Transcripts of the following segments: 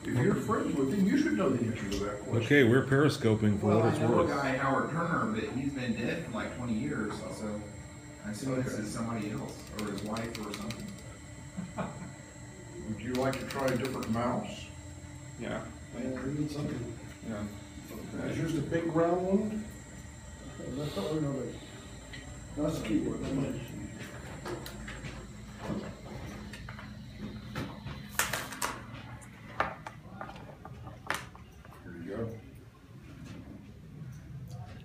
If you're friends with him, you should know the answer to that question. Okay, we're periscoping for what it's I know worth. a guy, Howard Turner, but he's been dead for like 20 years, so I assume this is somebody else, or his wife or something. Would you like to try a different mouse? Yeah. We need something. Yeah. Is yours the big round one? That's what we know. That's the keyboard. Here you go.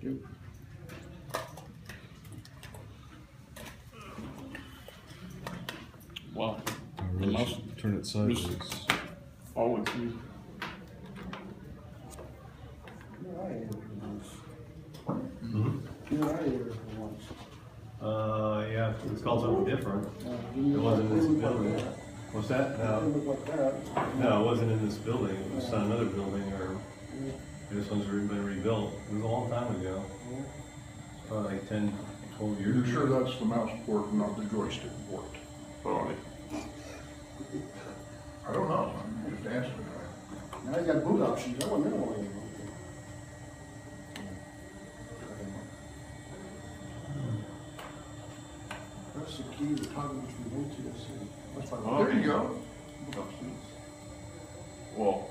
Yep. Wow. I really mouse- should turn it sideways. Always use. Yeah, it's called something different. It wasn't in this building. What's that? No. No, it wasn't in this building. It was on another building, or this one's been rebuilt. It was a long time ago. Probably like 10, 12 years. You're sure that's the mouse port, not the joystick port? Probably. I don't know. I'm just asking. Now you got boot options. I want to know one. That's the key to toggling from MCCC. That's my There you go. Well,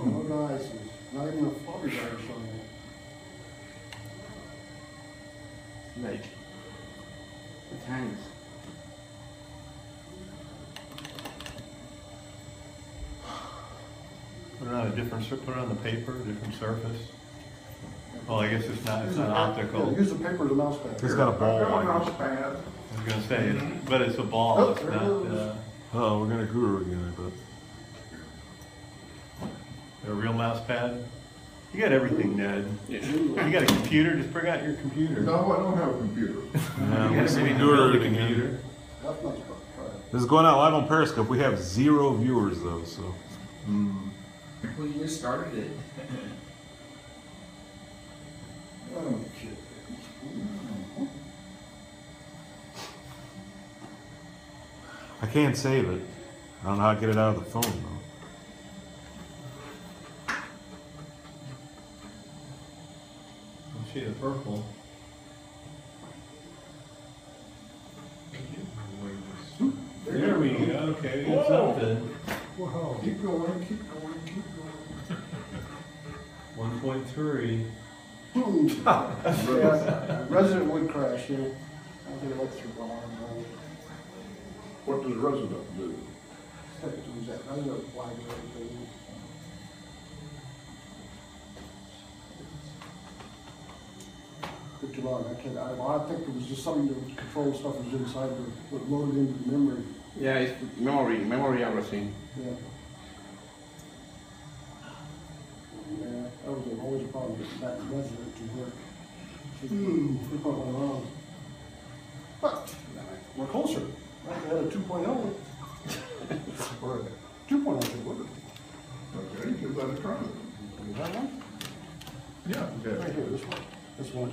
no nice. Not even a floppy drive or something. Snake. It hangs. Put it on a different, put it on the paper, different surface. Well, I guess it's not optical. Yeah, use the paper as a mouse pad. It's got a ball I've got a on mouse it. pad. I was gonna say, but it's a ball, it's not, Oh, we're gonna guru again, I bet. a real mouse pad. You got everything, Ned. Yeah. You got a computer, just bring out your computer. No, I don't have a computer. Yeah, You we gotta see maybe guru build a again. computer. That's not right. This is going out live on Periscope. We have 0 viewers though, so. Well, you just started it. Oh, shit. I can't save it. I don't know how to get it out of the phone though. Shade of purple. There we go, okay, we got something. Wow. Keep going, keep going, keep going. 1.3. Yeah, resident would crash, yeah. I think that's your ball. What does resident do? Resident flag and everything. Took too long. I think it was just something to control stuff that was inside that loaded into the memory. Yeah, it's memory everything. Yeah. Yeah, that was always a problem getting back to resident to work. We put one wrong. But we're closer. I had a 2.0. Or a 2.0 should work. Okay, give that a try. You have one? Yeah. Right here, this one. This one.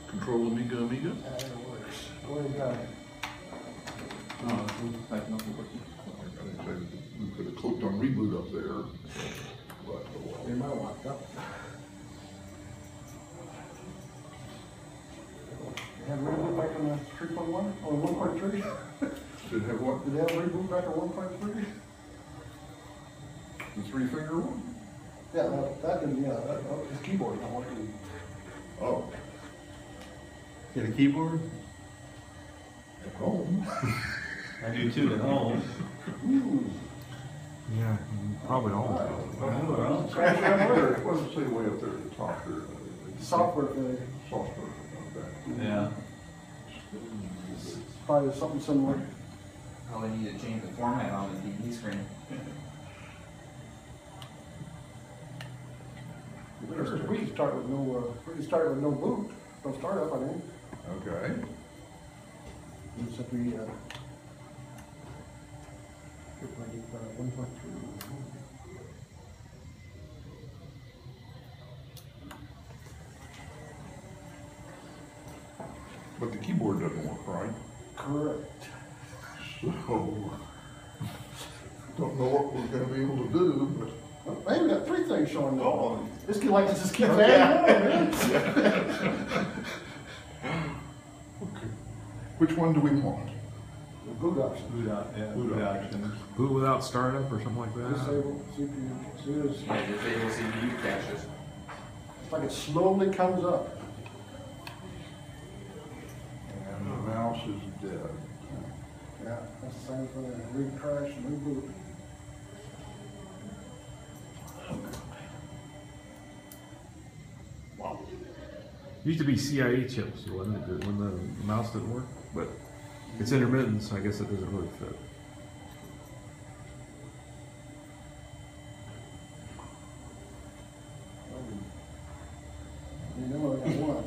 Control Amiga. That works. Where you got it? Like nothing working. We could have clicked on reboot up there. But, They might have locked up. They have reboot back on the 3.1 or 1.3? did it have what? Did they have reboot back on 1.3? The 3-finger one? Yeah, that didn't, yeah, his keyboard not working. Oh, Get a keyboard? at home. I do too at home. Yeah, probably all. It wasn't say way up there at the top there. Software thing. Software. Okay. Yeah. Probably something similar. Probably need to change the format on the TV screen. We can start with no boot, no startup, I think. Okay. Except we, 1.3. But the keyboard doesn't work, right? Correct. So, Don't know what we're gonna be able to do, but. Well, hey, we got 3 things showing up. Oh. This kid like to just keep adding on, man. Okay. Which one do we want? The boot option. Boot out, yeah, boot options. Boot without startup or something like that? Disable CPU. See this? Yeah, disable CPU caches. It's like it slowly comes up. And the mouse is dead. Yeah, that's the same thing. Recrash, reboot. Wow. Used to be CIA chips, wasn't it, when the mouse didn't work? But it's intermittent, so I guess it doesn't really fit. You know, I got one.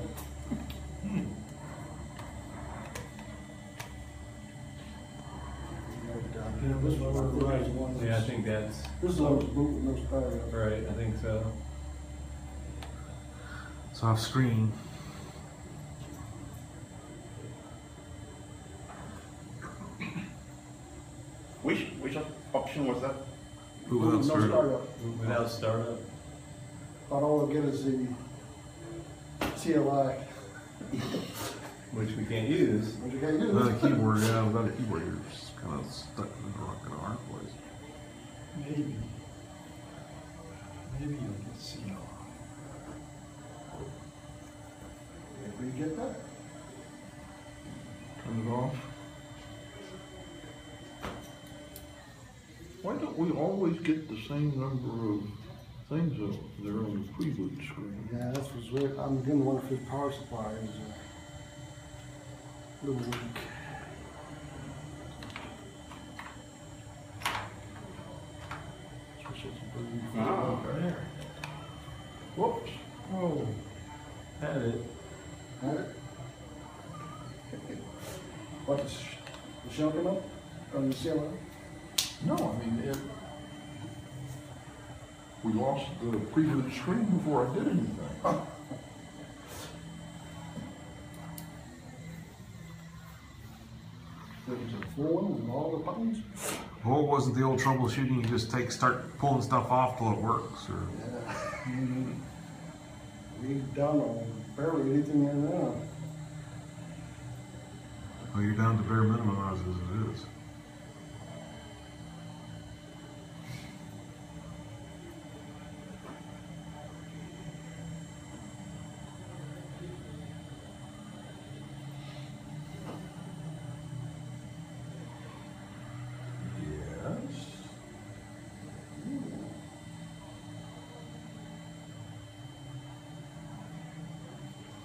Yeah, this is one of the ones. Yeah, I think that's, This is one with boot with no startup. right, I think so. It's off screen. Which option was that? Boot Boot without with no startup. startup. Without startup. About all I get is the CLI, Which we can't use. which you can't use. Without a keyboard, yeah, without a keyboard, you're just kind of stuck in a rock and a hard place. Maybe. Maybe you'll get CLI. If we get that. Turn it off. Why don't we always get the same number of things up there on the pre-boot screen? Yeah, that's what's weird. I'm beginning to wonder if his power supply is a little weak. Switch it to blue. Ah, Okay. Whoops. Oh. Had it. Had it? What, the shell come up? Or the CLI? No, I mean, we lost the pre-boot screen before I did anything. There's a full one with all the buttons? Well, it wasn't the old troubleshooting, you just start pulling stuff off till it works, or? Yeah. We've done barely anything in there. Well, you're down to bare minimum as it is. Yes.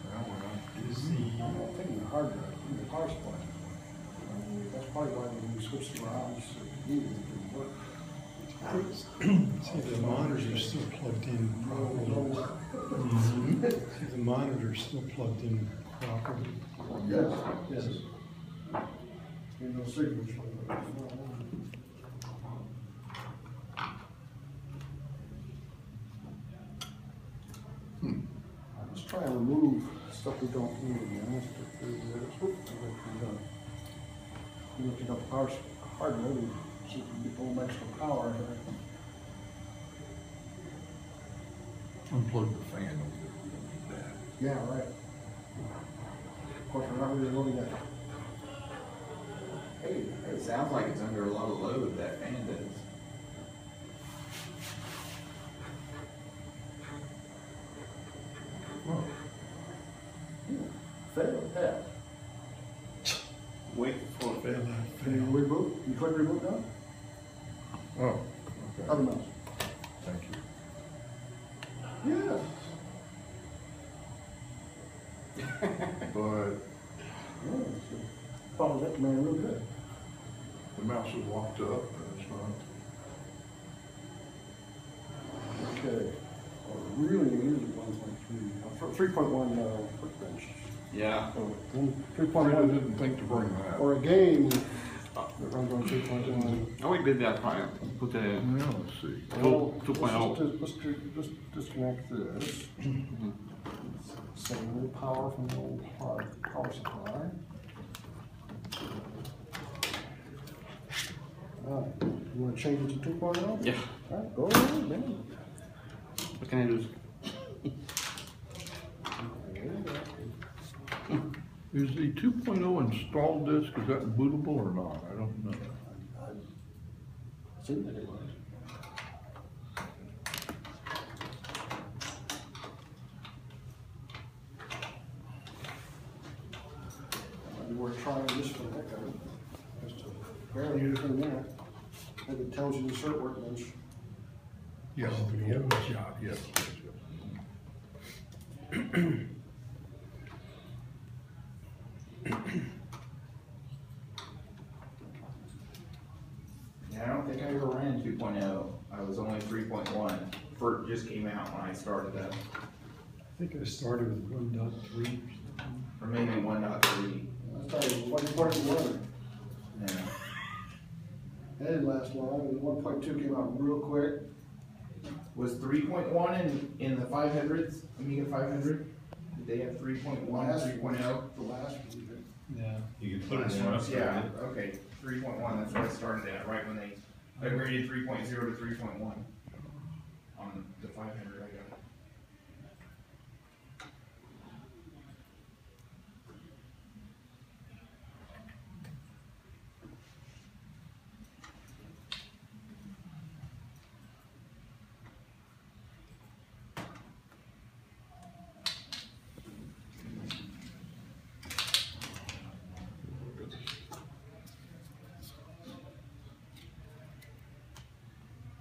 Well, we're not Is getting- the, I'm not thinking the hard drive, the power supply. That's probably why when we switched around, it didn't work. see, the monitor's still plugged in properly. See, the monitor's still plugged in properly. Yes, yes. There's no signature. Let's try and remove stuff we don't need, man. You looking up power, hard mode, see if we can get a little extra power here. Unplug the fan over there, we don't need that. Yeah, right. Of course, we're not really loading that. Hey, it sounds like it's under a lot of load, that fan does. Oh, Fail, yeah. Wait for Fail that, Can you fail. reboot? You click reboot now? oh, Other okay, mouse. thank you. Yes. But Yeah, so follows that command real good. the mouse is locked up, and it's not. Okay. Well, really use it 1.3, 3.1 workbench. Yeah. So, then I 3.1 didn't think to bring that. or a game that runs on 3.1. Oh, we did that file. Put the Now, let's see. Well, 2.0. let's disconnect this. Save a little power from the old hard power supply. Alright, you wanna change it to 2.0? Yeah. Alright, go ahead, man. What can I do? Is the 2.0 installed disk, is that bootable or not? I don't know. See, there it is. Might be worth trying this for the heck of it. Just to barely use it for a minute. Maybe it tells you the cert workbench. Yes, the old shot, yes. Yeah, I don't think I ever ran 2.0. I was only 3.1. It just came out when I started that. I think I started with 1.3. Or maybe 1.3. I started with 1.1. Yeah. That didn't last long, and 1.2 came out real quick. Was 3.1 in the 500s, Amiga 500? Did they have 3.1, 3.0? The last one. Yeah. You could put it Last in. one, yeah, okay, 3.1, that's where I started at, right when they upgraded 3.0 to 3.1 on the 500 I got.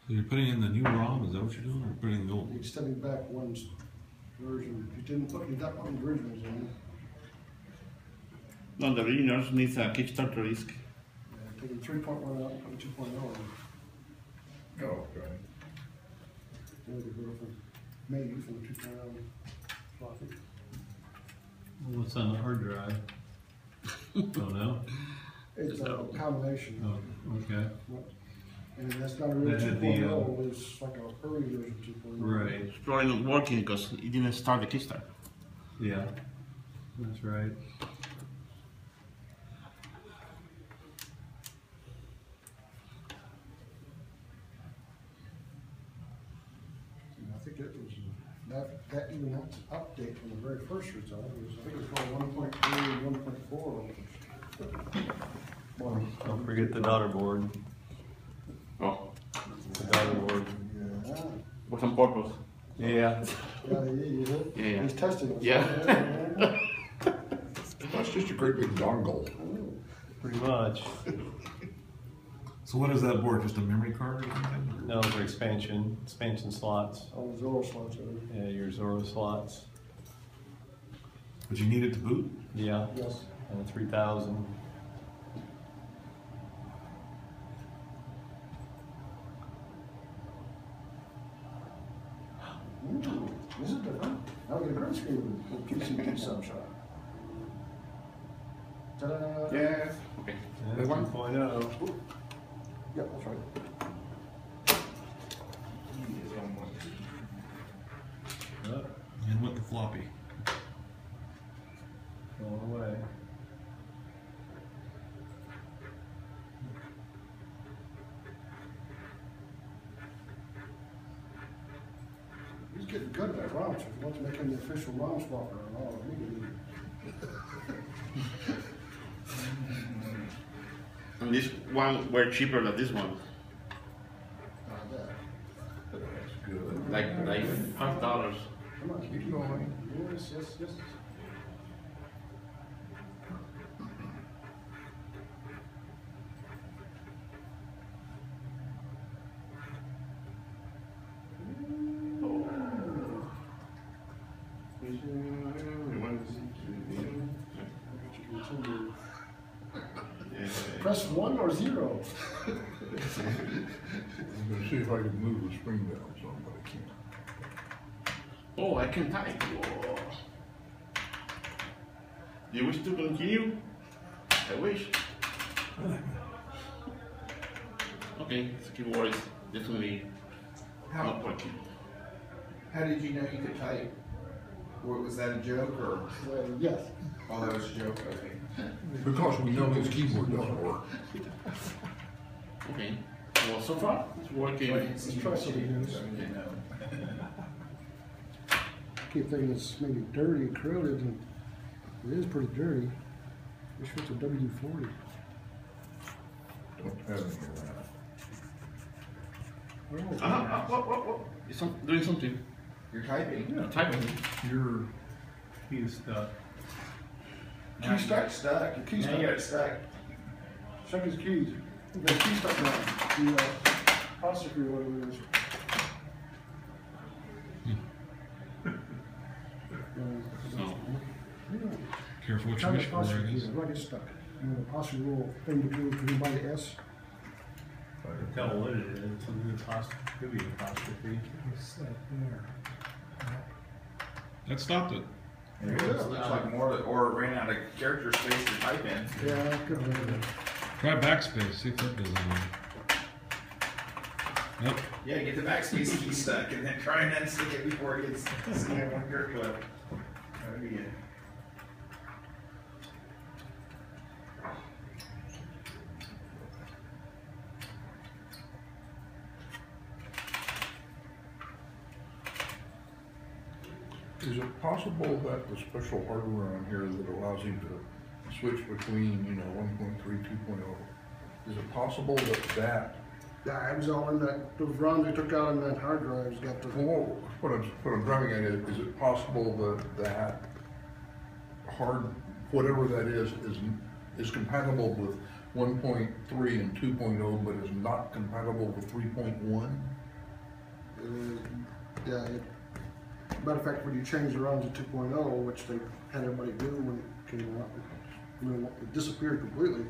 So you're putting in the new ROM, is that what you're doing, or putting in the old? You're stepping back one version. You didn't put, you got one originals in. No, the originals needs a Kickstarter disk. Yeah, taking 3.1 out and putting 2.0 in. Oh, okay. There we go from maybe from 2.0 floppy. What's on the hard drive? Oh, no? It's a combination. Oh, okay. And that's not a real That had the, 2.0, it's like a early version 2.0. Right, It's probably not working because it didn't start the Kickstarter. yeah, that's right. And I think it was, that even had to update from the very first result. It was, I think it was called 1.3 and 1.4. Don't forget the daughter board. Oh, The daughter board. Yeah. was on purpose. Yeah. Yeah, he used it. Yeah. He's testing it. Yeah. That's just a great big dongle. Pretty much. So what is that board, just a memory card or something? No, they're expansion slots. All the Zorro slots in it. Yeah, your Zorro slots. But you need it to boot? Yeah, Yes. and a 3000. This is different. Now we get a green screen with PCB sub shot. Ta-da! Yeah. Okay. Yeah, That one? 2.0. Yep, that's right. Oh, And with the floppy. going away. He's getting good at that ROM, so if he wants to make him the official ROM swapper and all, we can And this one were cheaper than this one. that. That's good. Like $5. Come on, Keep going. Yes, yes, yes. Press 1 or 0. I'm gonna see if I can move the screen down some, but I can't. Oh, I can type. Oh. Do you wish to continue? I wish. Okay, this keyboard is definitely not working. How did you know you could type? Was that a joke or? Yes. Oh, that was a joke, okay. Because we know his keyboard doesn't work. Okay. Well, so far it's working. Let's try something new. Keep thinking it's maybe dirty and corroded, and it is pretty dirty. Wish it was a W40. Don't have any of that. Whoa. Doing something. You're typing. Yeah, typing. Your key is stuck. Key stuck? Your key Now stuck. you got it stuck. Check his keys. The key stuck now. The apostrophe or whatever it is. Careful what you Try the wish for, I apostrophe guess. key. It might get stuck. You know, the apostrophe little thing between by the S. I can tell what it is. It's an apostrophe. Could be an apostrophe. What's that there? That stopped it. It looks like more, or it ran out of character space to type in. Yeah, it could have been. Try backspace, see if that does anything. Nope. Yeah, get the backspace key stuck and then try and unstick it before it gets stuck in one character clip. That would be it. Is it possible that the special hardware on here that allows you to switch between, 1.3, 2.0, is it possible that Yeah, it was all in that, those ROMs they took out on that hard drive's got the. well, what I'm driving at is it possible that hard, whatever that is compatible with 1.3 and 2.0, but is not compatible with 3.1? Yeah, matter of fact, when you change the ROMs to 2.0, which they had everybody do when it came out, it disappeared completely.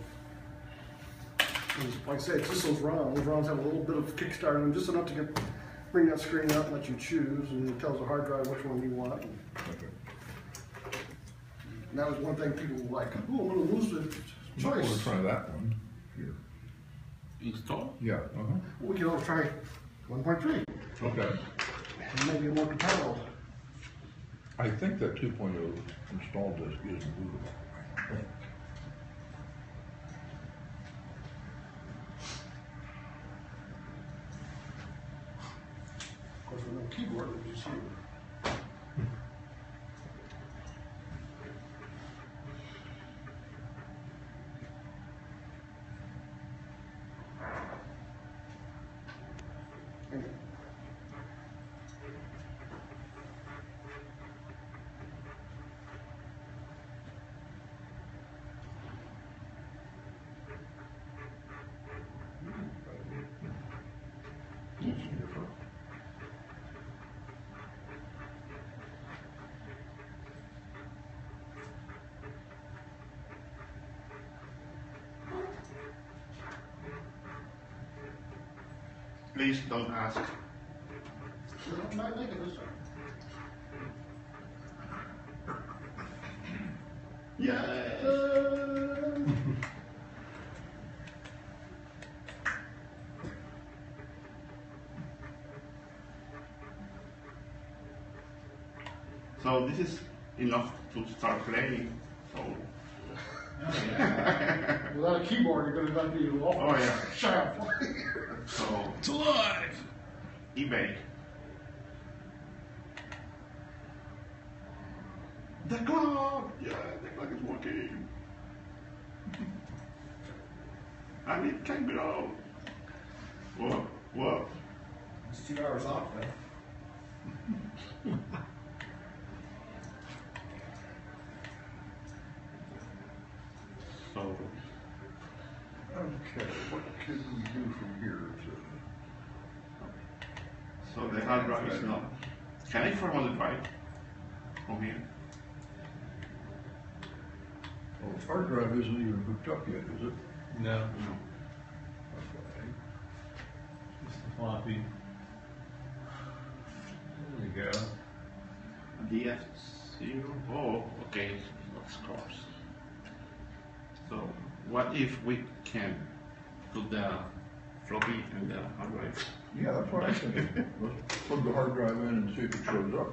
Like I said, it's just those ROMs. Those ROMs have a little bit of kickstart in them, just enough to bring that screen up and let you choose, and it tells the hard drive which one you want. Okay. And that was one thing people were like, oh, I'm gonna lose the I want choice. to try that one here. Install. Yeah, We can always try 1.3, okay. and maybe more compatible. I think that 2.0 install disk is movable. Of course, with no keyboard, it was just here. It's different. Please don't ask. I might make it this time. So this is enough to start playing. So. Without a keyboard, you're gonna be awful. Oh yeah. Sharp. So It's alive! eBay. The clock! Yeah, the clock is working. And it can grow. What? It's 2 hours off, though. So, Okay, what can we do from here so the hard drive is not. Can I format the drive from here? Well, the hard drive isn't even hooked up yet, is it? No, No. Okay. just a floppy. There we go. DF0. Oh, okay. Of course. So, what if we can put the floppy and the hard drive? Yeah, that's what I'm thinking. Let's plug the hard drive in and see if it shows up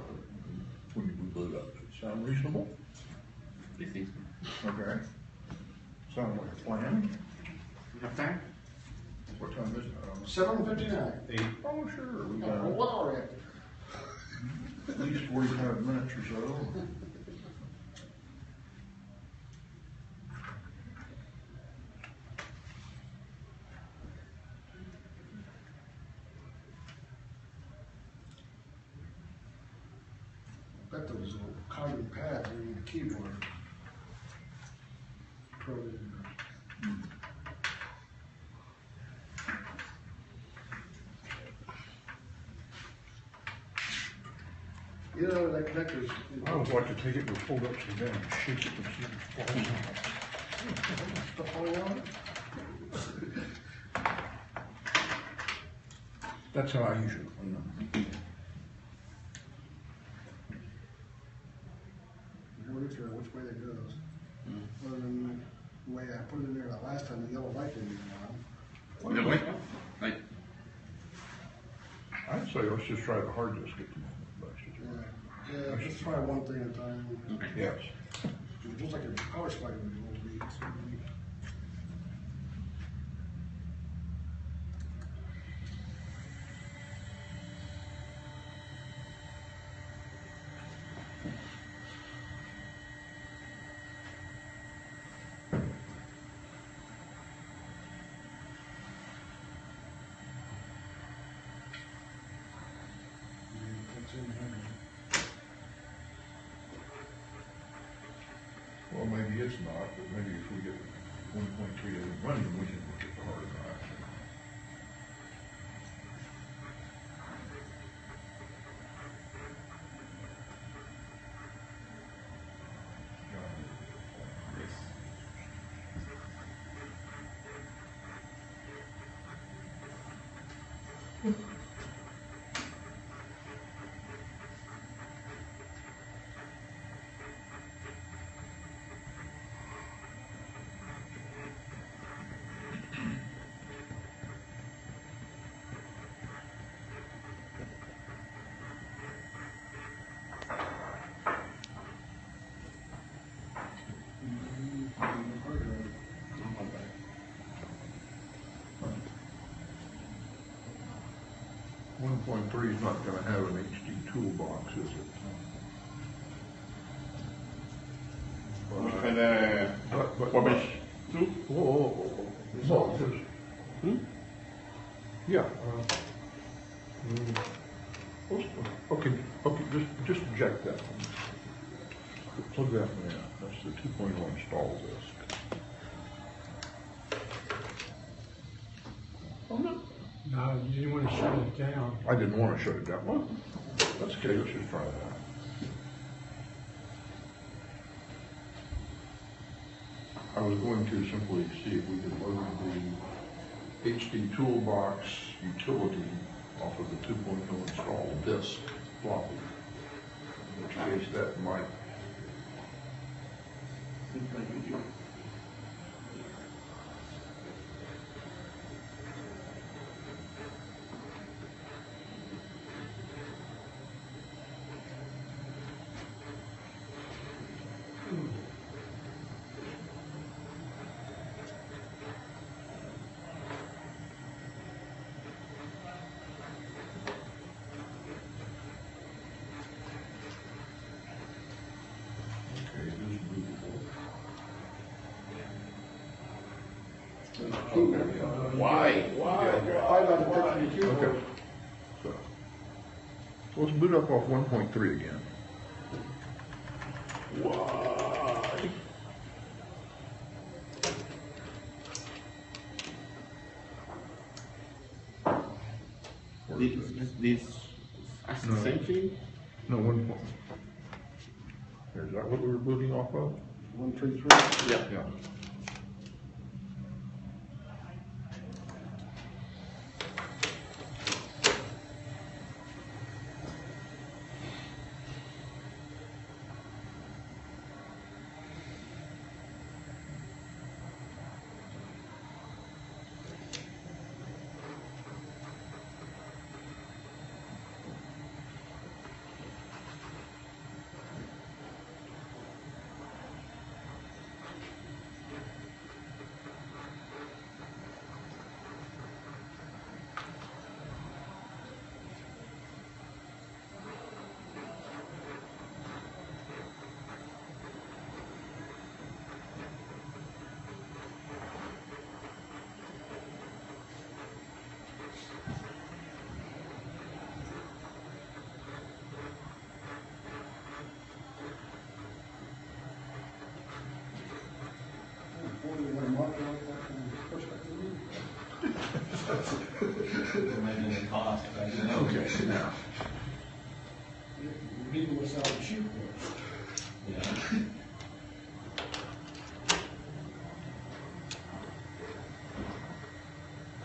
when you boot it up. Does it sound reasonable? This is. Okay. Sound like a plan? You have time? What time is it? 7:59. 8. Oh, sure, we Got a got whole hour yet. at least 45 minutes or so. I bet those little carbon pads are in the keyboard. Probably. You know, that connector's. I would like to take it and fold up some down and shake it and see if it falls out. Stuff falling on it? That's how I usually clean them. Never looked at which way that goes. Other than the way I put it in there that last time, the yellow light didn't go on. The way? Like, I'd say let's just try the hard disk at the moment. Yeah, just try one thing at a time. okay. Yes. Just like a power supply would be old beats. Well, maybe it's not, but maybe if we get 1.3 of it running, we can look at the hard drive. Yes. 1.3 is not going to have an HD toolbox, is it? What is two? Whoa. No, it says, yeah. Okay, just eject that one. Plug that one in. That's the 2.0 install disk. Oh, no. No, you didn't want to shut it down. I didn't want to shut it down. Well, that's okay, let's just try that. I was going to simply see if we could load the HD Toolbox utility off of the 2.0 install disk floppy. In which case that might. Okay, it is bootable. Why? Find out the picture of the keyboard. Okay. So let's boot up off 1.3 again. Why? Where is it? This that's the same thing? No, 1 point. Is that what we were booting off of? 133. Yeah. Yeah. than it cost back then. Okay, now, People was out of shoot there. Yeah.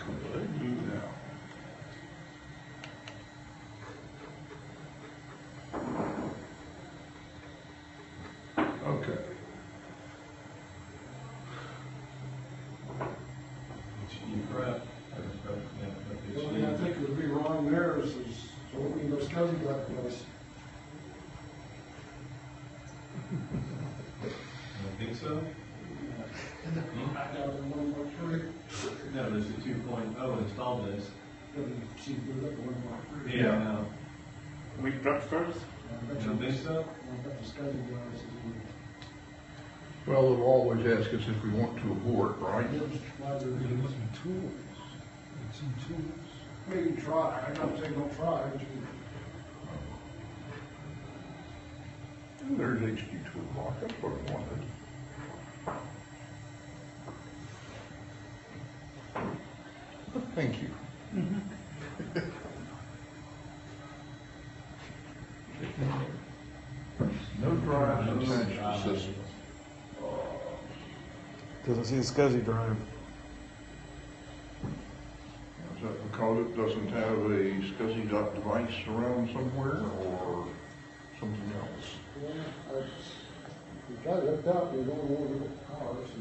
now. Okay. You're correct. The only thing I think would be wrong there is opening those SCSI got place. I think so. I got it in 1.3. No, there's a 2.0 install base. Doesn't seem to be up to 1.3. Yeah, I know. We transfers? I bet You don't think so? I bet the SCSI guys is Well, they'll always ask us if we want to abort, right? why they're You're looking at tools. It's in tools. maybe try. I'm not saying don't try, but you There's HD toolbox, that's what I wanted. Thank you. No drives attached to system. Doesn't see the SCSI drive. Is that because it doesn't have a SCSI device around somewhere or something else? we try to hook up, we don't want to get power, so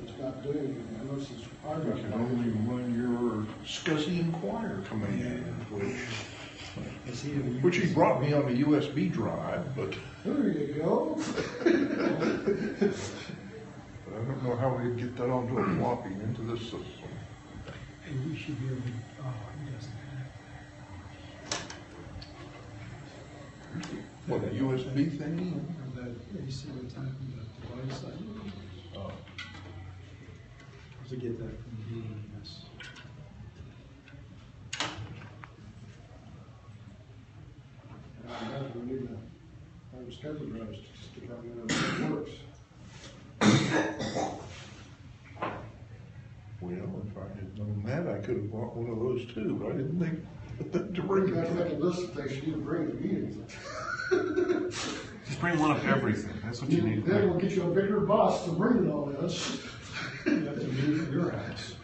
it's not doing anything unless it's. You can only run your SCSI Inquire command, which he brought me on a USB drive, but There you go. I don't know how we'd get that onto a floppy into this system. Hey, we should be able to, oh, he doesn't have What, a USB thingy? that. That AC type of device. Oh. To get that from the heating, yes. We need a SCSI drive to stick out there if it works. Well, if I had known that, I could have bought one of those too, but I didn't think to bring You gotta make a it. list of things you need to bring to meetings. Just bring one of everything. That's what you need. Then we'll get you a bigger bus to bring all this. You have to meet at your house.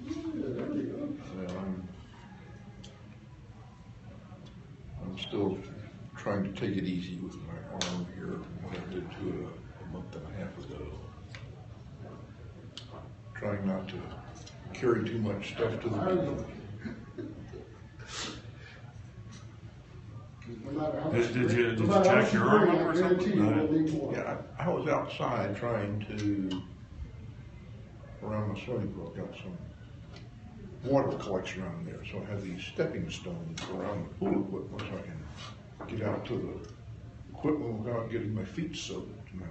Yeah, there you go. Well, I'm still trying to take it easy with my arm here, what I did to it a month and a half ago. Trying not to carry too much stuff to the meeting. No matter how Did much- you no matter how jack much your you arm bring, up or I guarantee something? you will need more. Yeah, I was outside trying to, around my swimming pool, I've got some water collection around there, so I have these stepping stones around the pool equipment, so I can get out to the equipment without getting my feet soaked. And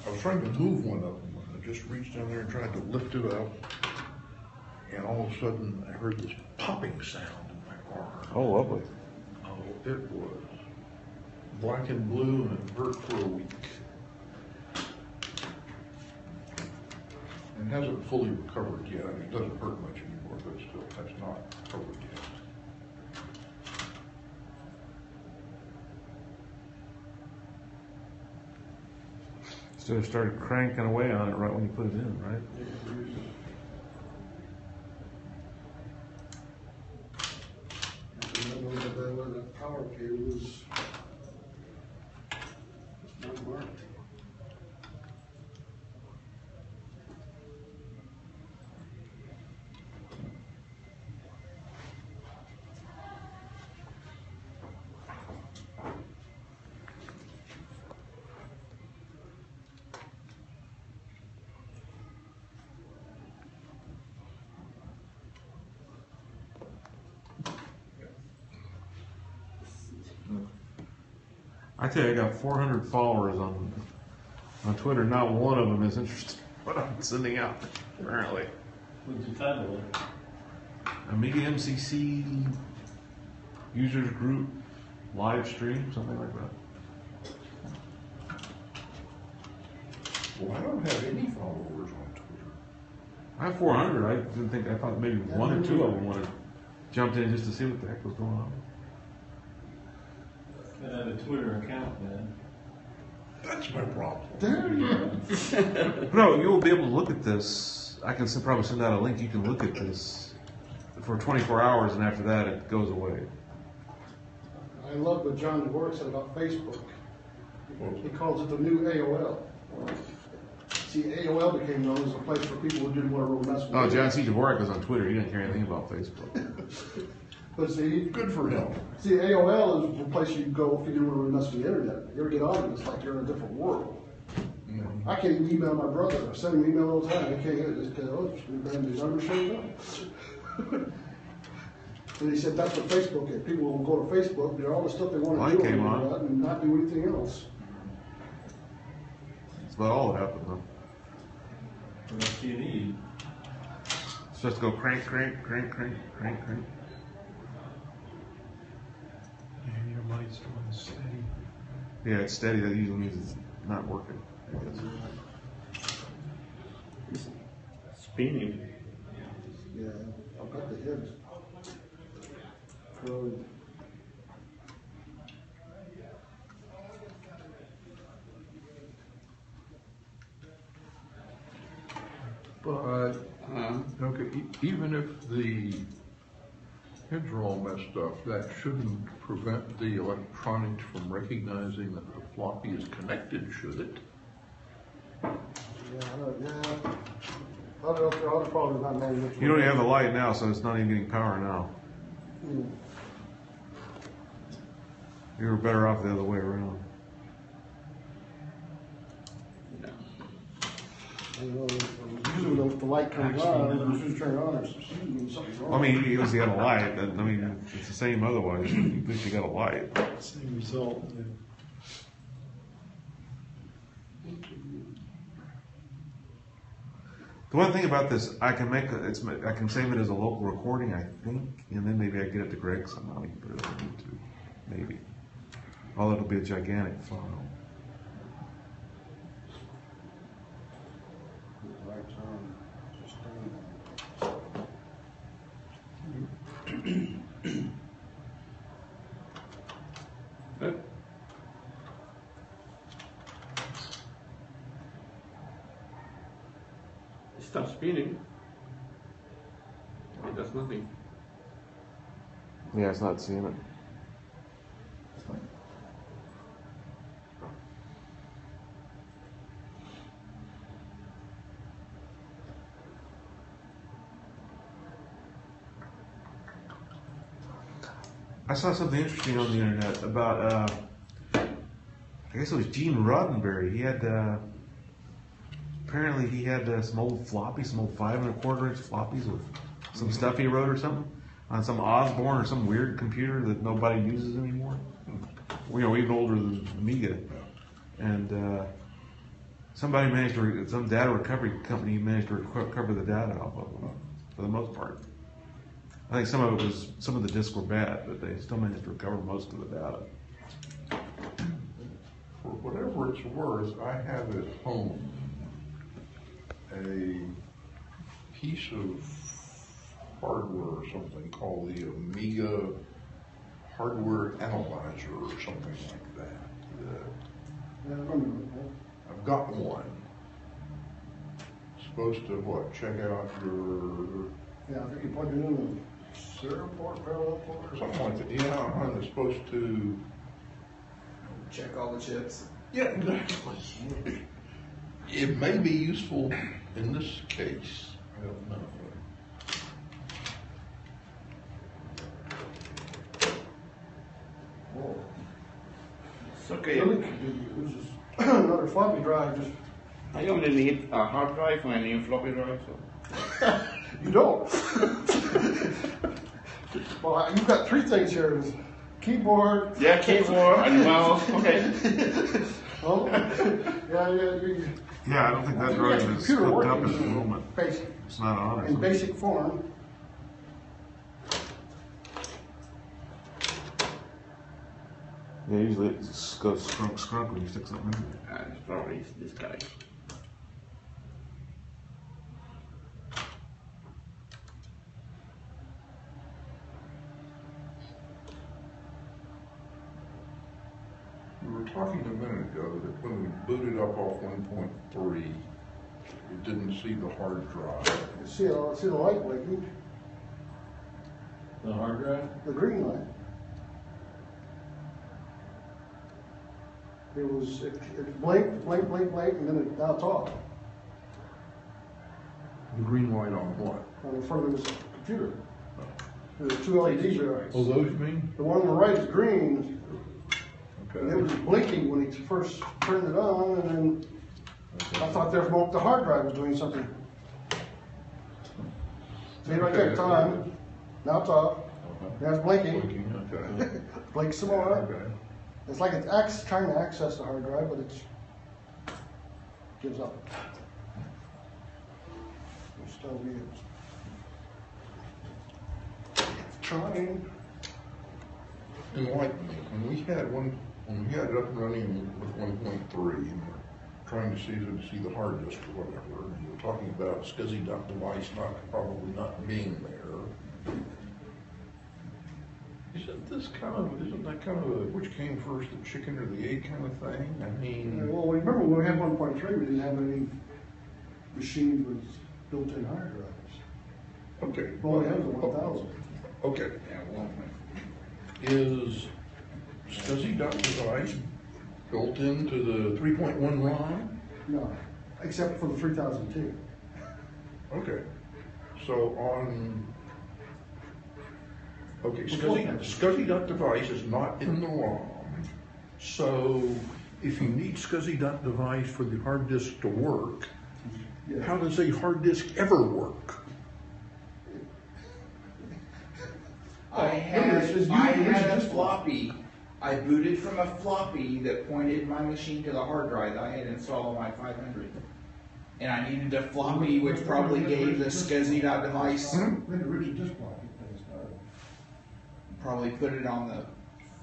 I was trying to move one of them, and I just reached down there and tried to lift it up, and all of a sudden I heard this popping sound in my arm. Oh, lovely. Oh, it was black and blue and it hurt for a week. And hasn't fully recovered yet. I mean, it doesn't hurt much anymore, but it still has not recovered yet. So it started cranking away on it right when you put it in, right? I don't know where that power cable is. It's not marked. I tell you, I got 400 followers on Twitter. Not one of them is interested in what I'm sending out, apparently. What's the title of it? Amiga MCC users group live stream, something like that. Well, I don't have any followers on Twitter. I have 400. I thought maybe one or two of them would have jumped in just to see what the heck was going on. I have a Twitter account, man. That's my problem. There you go. No, you'll be able to look at this. I can probably send out a link. You can look at this for 24 hours, and after that, it goes away. I love what John DeWart said about Facebook. He calls it the new AOL. See, AOL became known as a place for people who didn't want to really mess with Oh, it. John C. Dvorak was on Twitter. He didn't care anything about Facebook. But see, Good for him. AOL is the place you go if you didn't want to really mess with the internet. You ever get on it, it's like you're in a different world. I can't even email my brother. I send him an email all the time. I can't get it just because, oh, his number showed up. And he said that's what Facebook is. People will go to Facebook, do all the stuff they want Well, to do I came on on. that and not do anything else. That's about all that happened, though. What else do you need? It's just go crank, crank, crank, crank, crank, crank. And your might's doing steady. Yeah, it's steady. That usually means it's not working, I guess. Spinning. Yeah, I've got the heads. Curled. But, okay, even if the heads are all messed up, that shouldn't prevent the electronics from recognizing that the floppy is connected, should it? Yeah, I don't know. I'll probably not know which You don't even have the light now, so it's not even getting power now. You were better off the other way around. Usually the light comes on, as soon as you turn it on, there's something wrong. I mean, you at a light. I mean, it's the same otherwise. At least you got a light. Same result. Yeah. The one thing about this, I can I can save it as a local recording, I think, and then maybe I get it to Greg somehow. He can put it on YouTube, maybe. Although it'll be a gigantic file. Right turn, just It starts spinning. It does nothing. Yeah, it's not seeing it. I saw something interesting on the internet about, I guess it was Gene Roddenberry. He had, apparently he had some old floppies, some old 5 1/4 inch floppies with some stuff he wrote or something on some Osborne or some weird computer that nobody uses anymore. You know, even older than Amiga. And somebody managed to, some data recovery company managed to recover the data off of them for the most part. I think some of the disks were bad, but they still managed to recover most of the data. For whatever it's worth, I have at home a piece of hardware or something called the Amiga hardware analyzer or something like that. Yeah, I remember that. I've got one. It's supposed to what? Check out your Yeah, I think you plug it in a serial port, parallel port, or something. something like that. Yeah, it's supposed to. Check all the chips. Yeah, exactly. It may be useful in this case. I don't know. Whoa. It's okay. Really could be used as another floppy drive, just, I only need a hard drive and a new floppy drive, so. you don't. Well, you've got 3 things here, there's keyboard. Yeah, keyboard and mouse, okay. Oh, yeah. Yeah, I don't think that drive is Computer hooked up working at the moment. Basic, It's not on or in something. basic form. Yeah, usually it just goes scrunk when you stick something in. It's probably this guy. talking a minute ago that when we booted up off 1.3, it didn't see the hard drive. See the light blinking, The hard drive? the green light. It blinked, and then now it's off. The green light on what? On the front of this computer. There's two LEDs there. Oh, those you mean? The one on the right is green, and it Okay. was blinking when he first turned it on, and then I thought the hard drive was doing something. See, right there, time, now it's off, now it's blinking, Blinking, okay. blinks some more. Okay. It's like it's trying to access the hard drive, but it gives up. It still is. Trying. Enlighten me. When we had it up and running with 1.3, and we're trying to see the hard disk or whatever, and you were talking about SCSI device probably not being there. Isn't that kind of a which came first, the chicken or the egg kind of thing? I mean, Well, remember when we had 1.3, we didn't have any machines with built-in hard drives. okay. Well, we have the 1000. Okay. Yeah, 1.3. Is SCSI device built into the 3.1 ROM? No, except for the 3002. Okay. So SCSI device is not in the ROM. So if you need SCSI device for the hard disk to work, Yeah. how does a hard disk ever work? I had it's a just- floppy. I booted from a floppy that pointed my machine to the hard drive that I had installed on my 500. And I needed a floppy which probably gave the SCSI device, We had a rigid disk block when it started. probably put it on the,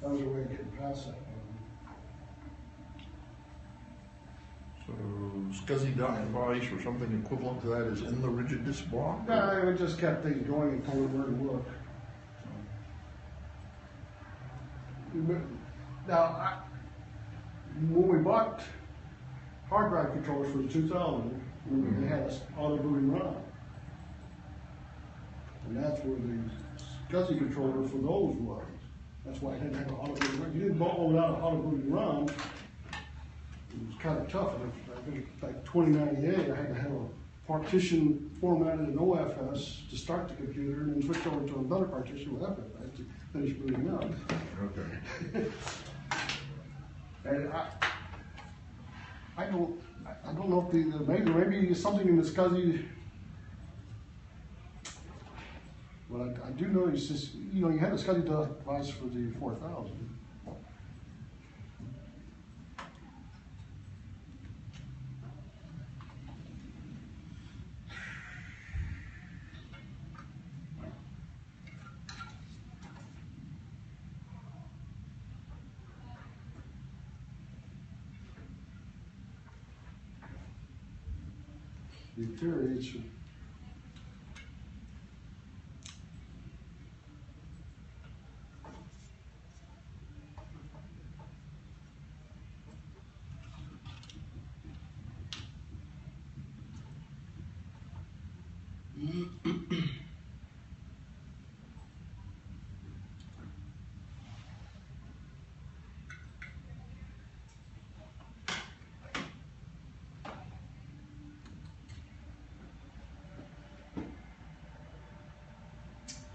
That was a way of getting past that. So SCSI device or something equivalent to that is in the rigid disk block? No, it just kept things going and told it where to look. Now, when we bought hard drive controllers for the 2000, they had us auto booting ROM. And that's where the SCSI controller for those was. That's why I had to have an auto booting ROM. You didn't bolt without an auto booting ROM. It was kind of tough. I think like 2098, I had to have a partition formatted in OFS to start the computer, and then switch over to another partition with FFS to finish booting up. Okay. And I don't know if maybe something in the SCSI. Well, I do know it's just, you had a SCSI device for the 4000. In theory, it should.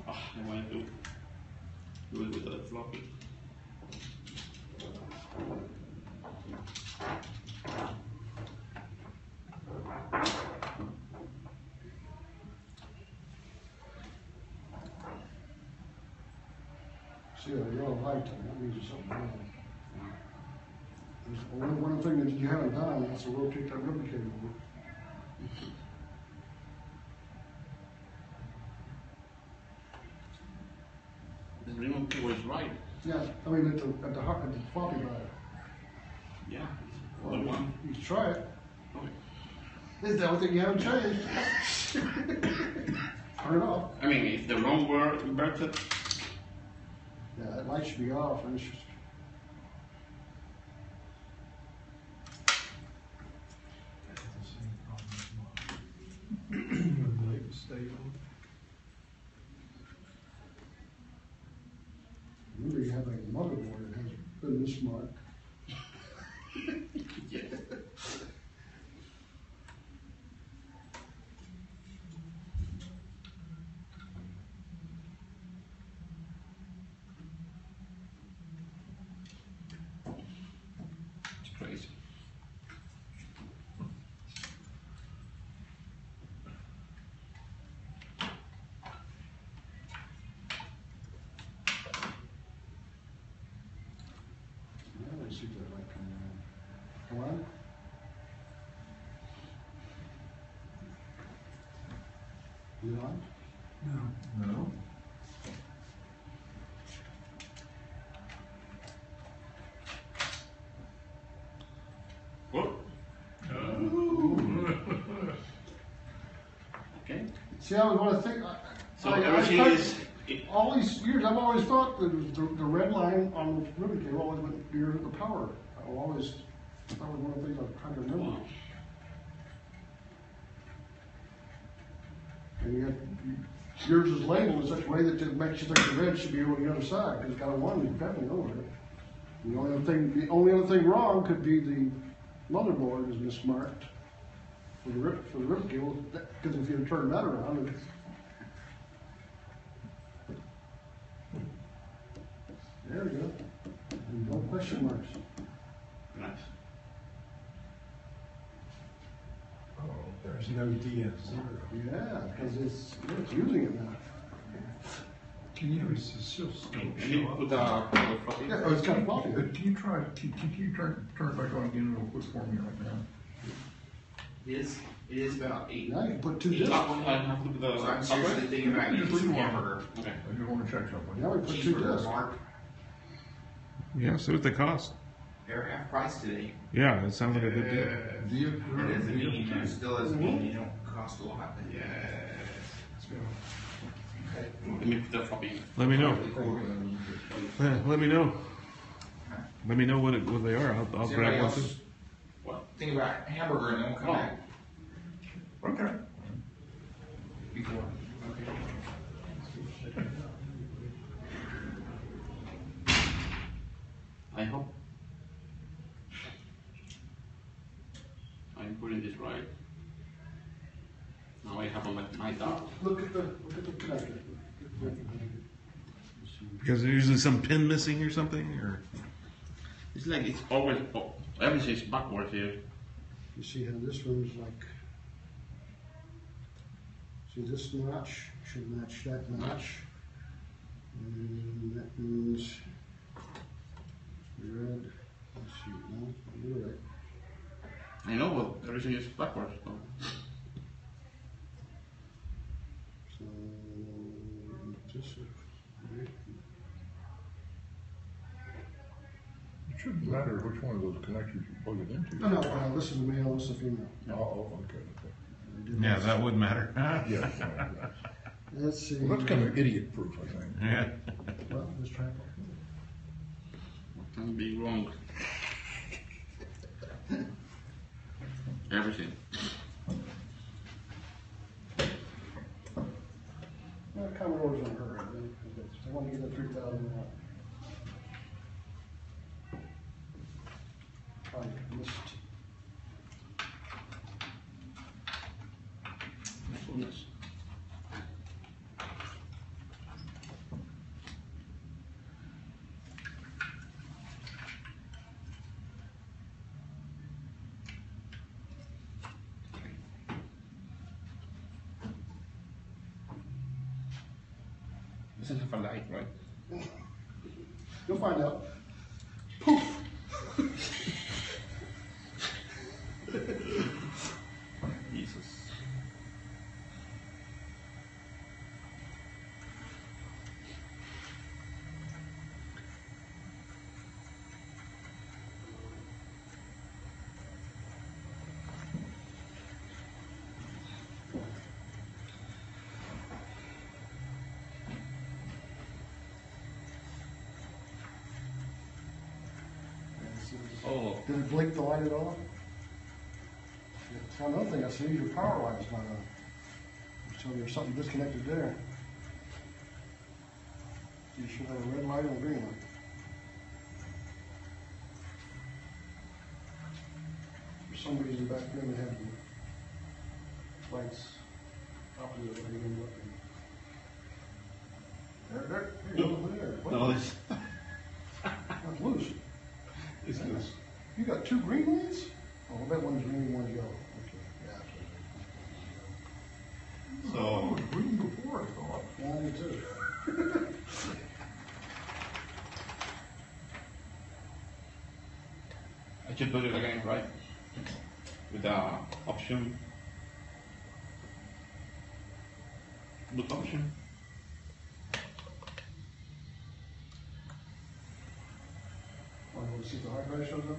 I wanted to do it with a floppy. See, you're on lifetime, that means there's something wrong. There's one thing that you haven't done, that's to rotate that replicator over. The remote key was right. Yeah, I mean, at the floppy drive. Yeah. The one. You should try it. Okay. Is that one thing you haven't changed? Turn it off. I mean, if the ROM were inverted, Yeah, that light should be off, and it's just. Remember, you have a motherboard that has been mismarked. It's crazy. Yeah, let's see if that light coming on. Come on. You on? No. Oh. Okay. See, I was want to think. So I everything tried- is. All these years, I've always thought that the red line on the ribbon cable always went near the power. That was one of the things I'm trying to remember. And yet, yours is labeled in such a way that it makes you think the red should be over the other side, because it's got a one, you definitely know it. The only other thing wrong could be the motherboard is mismarked for the ribbon cable, because if you turn that around, it's. There we go. And no question marks. Nice. Oh, there's no DS0. Yeah, because it's using it now. Can you, is it still Can you show put up? the floppy? Yeah, oh, it's got a floppy. Can you try, can you turn it back on again real quick for me right now? It is about 8. Now you can put two I discs. have to put the. So I'm seriously thinking about using hamburger. Okay. I just want to check something. Now we put two Cheeseburger, discs. Mark. Yeah, see what they cost. They're half price today. Yeah, it sounds like a good deal. Do you? It doesn't mean, it still doesn't mean they don't cost a lot. Let me put the floppy. Let me know. Let me know. Let me know what they are. I'll Does grab anybody one too. else think about hamburger and then we'll come back Okay. before? Okay. I hope I'm putting this right. Now I have my dot. Look at the connector. Because there's usually some pin missing or something, or It's like it's always everything's backwards here. You see how this one's like, see this notch should match that notch. And that means red, let's see, no, you're right. I know, but everything is backwards. So. So, this is, right. It shouldn't matter which one of those connectors you plug it into. No, this is a male, this is a female. Oh, okay. yeah, that would matter. Yes, yes. Let's see. Well, that's kind of idiot proof, I think. Yeah. Well, let's try it. Can be wrong. Everything. Well, Commodore's in a hurry, I want to get that 3,000 out. I missed. Goodness. Doesn't have a light, right? You'll find out. Jesus. Oh, Did it blink the light at all? Another thing I see, your power light's not on. So there's something disconnected there. You should have a red light and a green light. For some reason back then they had the lights opposite of what you end up in. There you go, over there. What? No, it's, That's loose. it's loose. You got two green lights? Oh, I bet one's green and one's yellow. Okay, yeah. So, It was green before, I thought. Yeah, I do too. I should put it again, right? With the option. Boot option. Want to see if the hard drive shows up?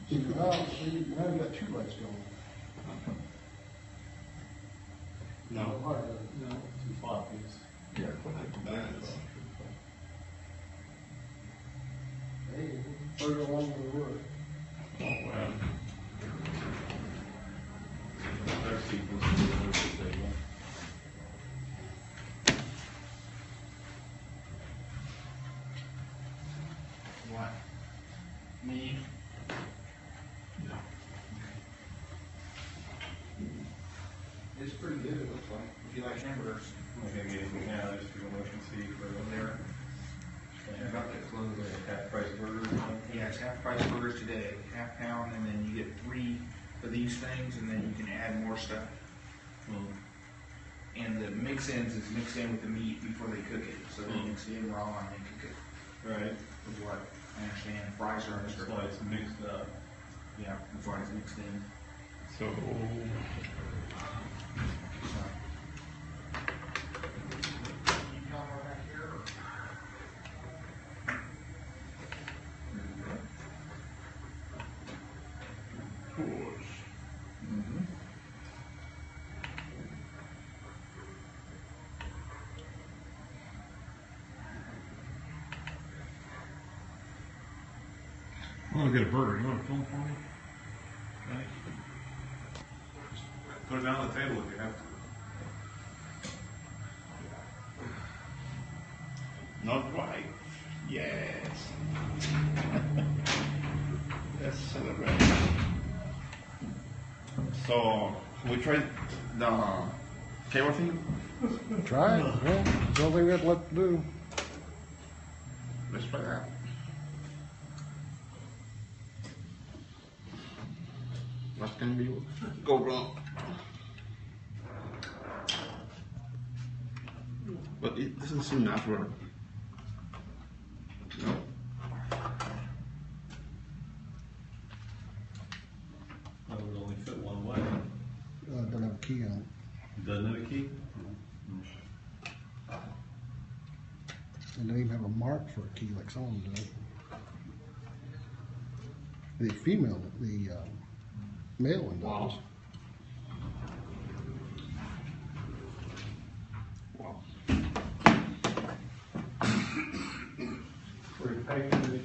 See, now you got two lights going. No. Hard drive. No, two floppies. Yeah, put it to bed. Hey, further along than we were. Oh, well. Their sequence is the same one. What? Me? It's pretty good, it looks like, if you like hamburgers. I'm gonna get it now, just do a motion C for There. Half price burgers. Yeah, it's half price burgers today, half pound, and then you get 3 of these things, and then you can add more stuff. And the mix-ins is mixed in with the meat before they cook it, so they mix it in raw and they cook it, Right, is what I understand. Fries are that's extra. why it's mixed up. Yeah, that's why it's mixed in. So, I'm gonna get a burger. You want to film for me? Put it down on the table if you have to. not right. Yes. Let's celebrate. So, we tried the cable thing. Try it, yeah. It's the only thing we have left to do. Let's try that. What can be go wrong? But it doesn't seem natural. No. That would only fit one way. Doesn't have a key on it. Doesn't it a key? And they even have a mark for a key like some of them do. The female, the male one does. Wow. Where you paying this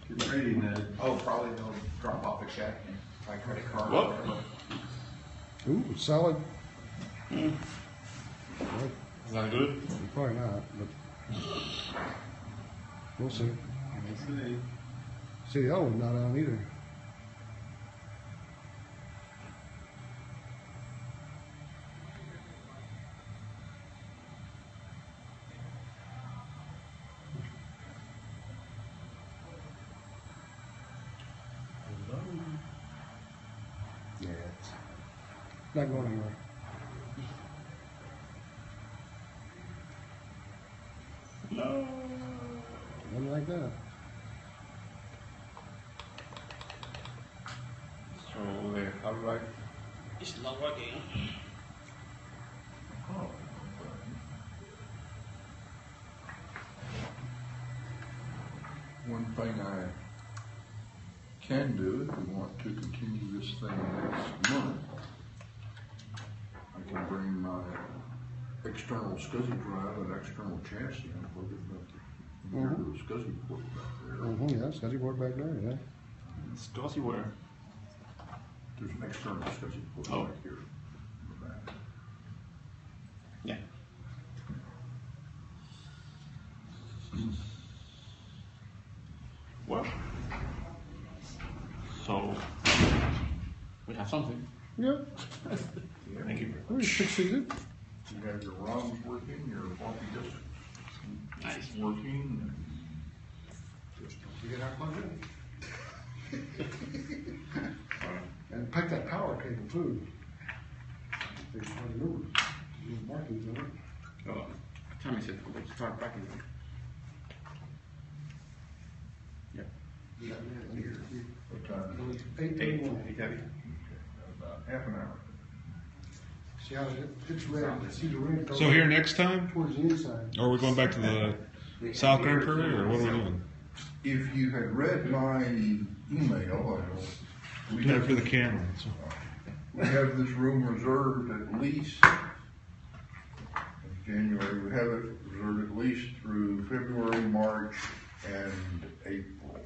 You're rating that. Oh, probably they'll drop off a check and by credit card. What? or whatever. Ooh, solid. Is that good? Probably not, but we'll see. Let's see. See, the other one's not on either. Yeah, it's not going anywhere. No. Nothing like that. So the hard drive is not working. One thing I can do, if we want to continue this thing next month, I can bring my external SCSI drive and external chassis and plug it up here to the SCSI port back there. Yeah, SCSI board back there, yeah. It's glossy wire. There's an external SCSI port Oh. right here. in the back. Yeah. Well, so we have something. Yep, Thank you. we succeeded. You have your ROMs working, your floppy disk Nice. working, and just don't forget how to plug in. And pack that power cable too. They try to remember, there's markings on it. Oh, Tommy said to start backing. Yeah. Yeah, yeah, here. What time is it? 8:31. 8:30. About half an hour. See how it's red, see the red. So here next time, Towards the inside. or are we going back to the South Grand Prairie, or what are we doing? If you had read my email, we Doing it for the camera. So. we have this room reserved at least, in January, we have it reserved at least through February, March, and April.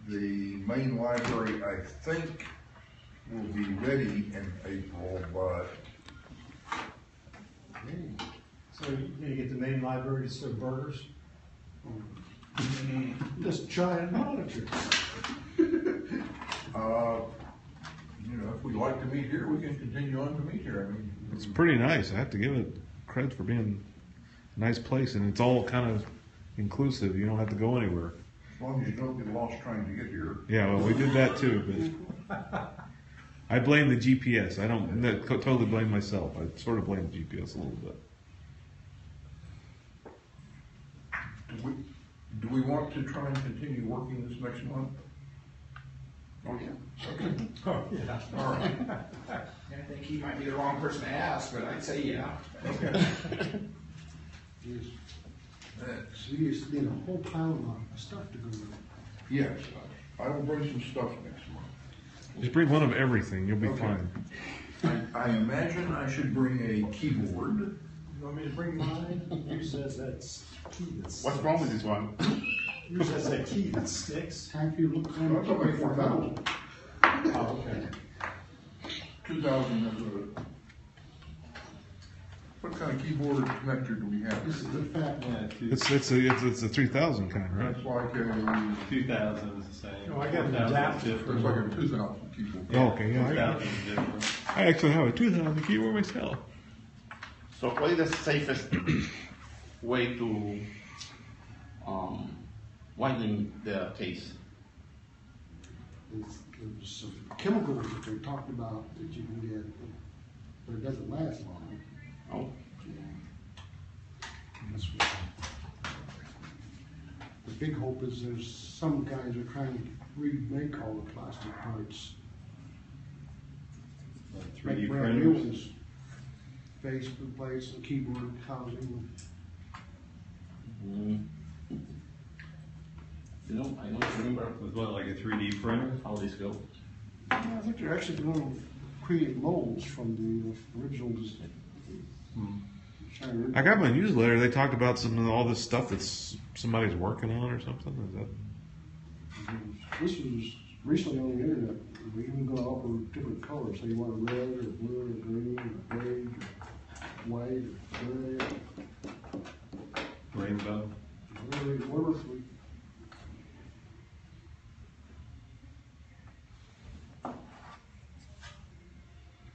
The main library, I think, will be ready in April, but So you're gonna get the main library to serve burgers? This giant monitor. you know, if we'd like to meet here, we can continue on to meet here. I mean, It's pretty nice. I have to give it credit for being a nice place, and it's all kind of inclusive. You don't have to go anywhere. as long as you don't get lost trying to get here. Yeah, well, we did that too, but I blame the GPS. I don't totally blame myself. I sort of blame the GPS a little bit. Do we want to try and continue working this next month? Oh, yeah. Okay. Oh, yeah. All right. I think he might be the wrong person to ask, but I'd say yeah. Okay. Yes. Next. See, it's been a whole pile of stuff to go with. Yes, I will bring some stuff next month. Just bring one of everything. You'll be Okay. fine. I imagine I should bring a keyboard. You want me to bring mine? You says that's key that sticks. What's wrong with this one? You says that key that sticks. Time for you to look That's only 4,000. Oh, okay. 2,000 is a. What kind of keyboard connector do we have? This is the fat one. Yeah, It's a 3,000 kind, right? That's like a, 2,000 is the same. No, I got an 4,000 is adapter. it's different. like a 2,000 keyboard. Oh, okay, yeah. 4,000 is different. I actually have a 2,000 keyboard myself. So what is the safest way to widen the case? There's some chemicals that they talked about that you can get, but it doesn't last long. Oh, And that's what the big hope is there's some guys are trying to remake all the plastic parts. Like Make 3D brand new printers. ones. Face replace and keyboard housing. you know, I don't remember With what, like a 3D printer? how this goes. I think they're actually going to create molds from the original design. I got my newsletter. They talked about all this stuff that's somebody's working on or something. Is that? This was recently on the internet. We even go offer different colors. So you want a red or blue or green or beige or white or gray Rainbow? or whatever.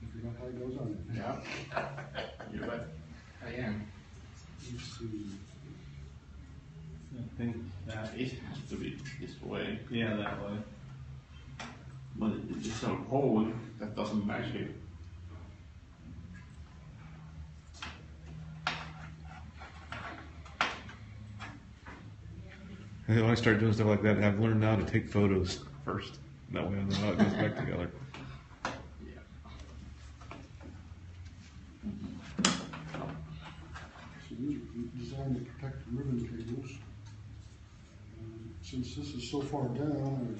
You forgot how it goes on it. Yeah. You bet. I am. Let's see. I think that, It has to be this way. yeah, that way. But it's a hole that doesn't match it. And when I start doing stuff like that, I've learned now to take photos first. That way I know how it goes back together. Yeah. So these are designed to protect the ribbon cables. Since this is so far down,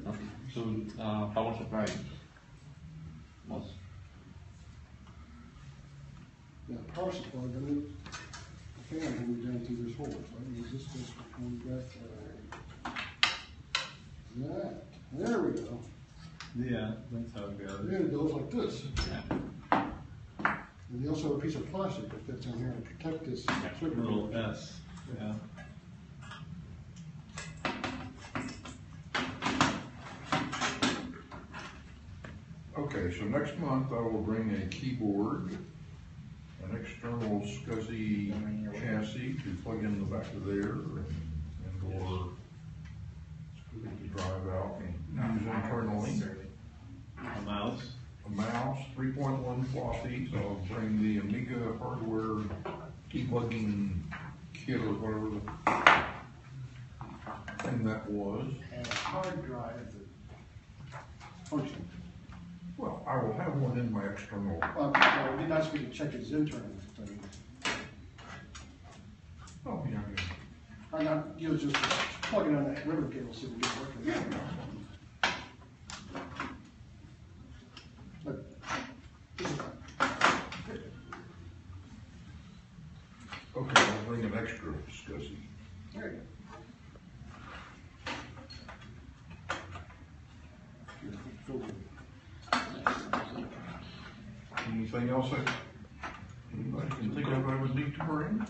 Okay. So power supply. Most. yeah, power supply, but it, the fan will be down through this hole, right? Resistance between that. There we go. Yeah, that's how it goes. There it goes like this. And you also have a piece of plastic that fits in here to protect this circuit. Little S, yeah. Okay, so next month I will bring a keyboard, an external SCSI chassis to plug in the back of there, and/or to drive out and use internally. A mouse. A mouse, 3.1 floppy, so I'll bring the Amiga hardware debugging kit or whatever the thing that was. And a hard drive that functions. Well, I will have one in my external. It'd be nice if we could check his internal thing. Oh, yeah, yeah. I'm not, you know, just plugging on that ribbon cable so we get working. Yeah. But this is fine. Okay, I'll bring an extra SCSI. There you go. Anything else anybody can think of I would need to bring?